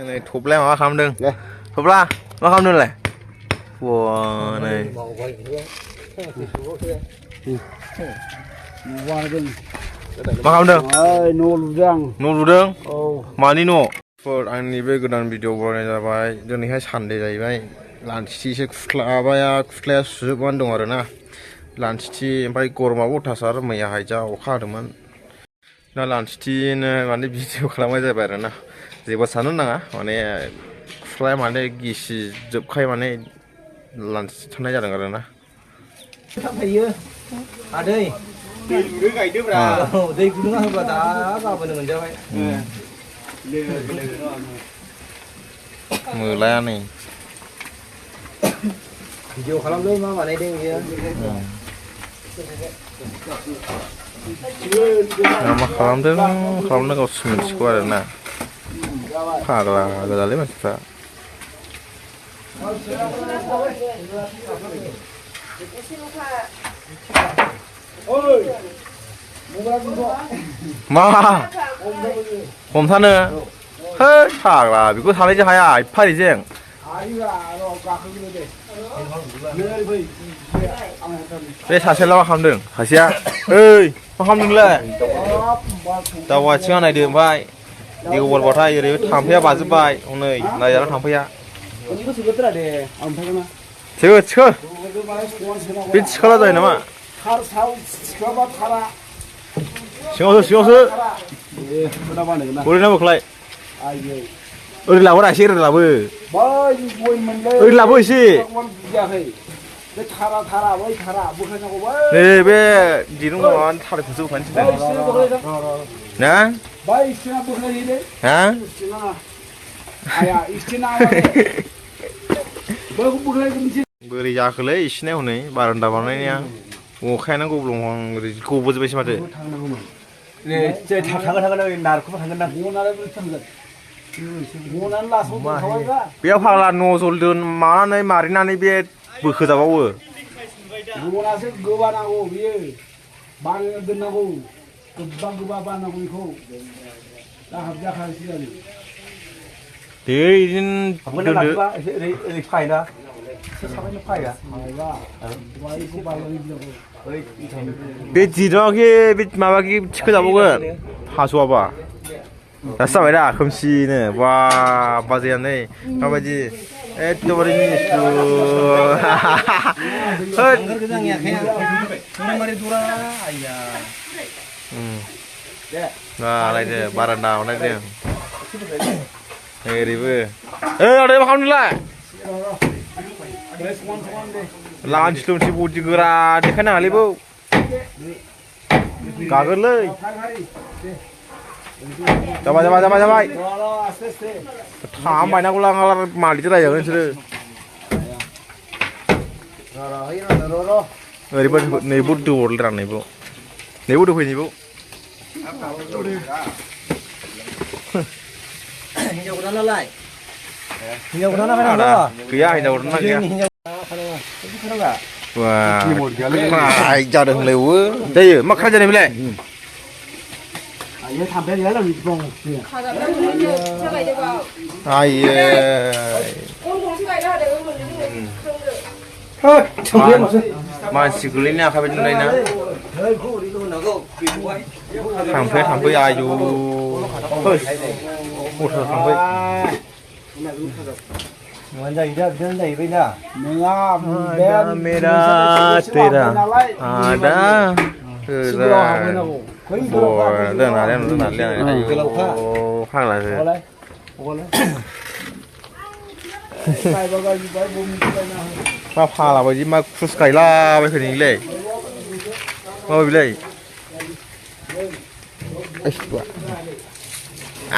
नै थब्लाया माबा खालामदों थब्ला मा खालामदों नोंलाय wow नै मा खालामदों न' लुदों मानि न' आंनि बे गोदान भिडिअ बनायनाय जाबाय दिनैहाय सानडे जाहैबाय लान्थिसे खुथ्लाया सुजोबनानै दं आरोना लान्थि ओमफ्राय गरमाबो अथासार मैयाहाय जा अखा हादोंमोन दा लान्थिनो माने भिडिअ खालामनाय जाबाय आरोना जेबो साननो नाङा माने खुथ्लाया माने गिसि जोबखाय माने लान्थि थानाय जादों आरोना थायो आदै दै गुदुं गायदोब्रा दै गुदुं होब्ला दा गाबोन मोनजाबाय मोलाया नै भिडिअ खालामदों मा बानायदों बियो मा खालामदों खालामनो गावसो मिथिगौ आरोना फाग्ला गोजालै मानसिफ्रा मा हमथानो है फाग्ला बेखौ थानायजों हाया एफारिजों बे सासेला मा खालामदों सासेया ओइ मा खालामदों नोंलाय दाउ आथिङा नायदो ओमफ्राय देवबारबाथाय ओरै थाम्फैया बाजोब्बाय हनै नायजाना थाम्फैया थिखो बे थिखाला जायो नामा सिङावसो ओरै नांगौखौलाय ओरै लाबो एसे ओरै लाबो एसे नै बे दिरुं माबानि थारायखौसो बोखानोसै ना बोरै जाखोलै इसिना हनै बारान्दा बानायनाया अखायानो गब्लं ओरै गबोजोब्बायसो माथो बेयाव फाग्ला नजल दोन मानानै मारिनानै बे बोखोजाबावो दे बिदिनो दोनदो बे दिरुंआखि बे माबाखि थिखोजाबावगोन हास'वाबा दासो जाबाय दा खोमसिनो बा बाजैयानो माबायदि एकदमबारे मिनिस्लु नायदो बारान्दा नायदों ओरैबो ओइ आदै मा खालामदोंलाय लान्थि लुन्थि बदि गोरा देखायनाङालै बाव गागोनलै जाबाय थाम बायनांगौ लाङा मालिकजों रायजागोन नोंसोरो ओरैबो नैबो दौहरलै नैबो दौफै नैबो हिन्जाव गोदानालाय गैया हिन्जाव गोदाना गैया wah जादों होनलायवो जायो मा खाजा जानाय बेलाय मानसि गोलैनो आखाइ बायदि नुनाय ना थाम्फै आयु थाम्फै मेरा तेरा ada मा फाला बायदि मा क्रुस गायलाबायखो नोंलाय माबायलाय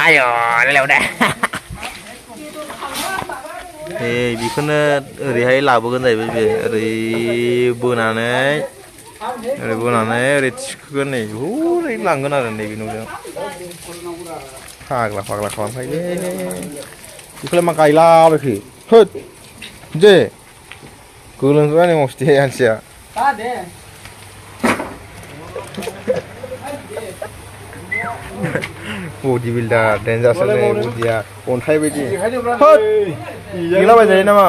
ayo lew dah बेखौनो ओरैहाय लाबोगोन जाहैबाय बे ओरै बोनानै ओरै थिखोगोन नै हरै लांगोन आरो नैबे न'जों फाग्ला खालामखायो बेखौलाय मा गायलाबायखो होद दे गोलोमजोबबाय नै मस्ति मानसिया बडि बिल्डार डेन्जारसलै बुदिया अन्थाइ बायदि होद गेलाबायजायो नामा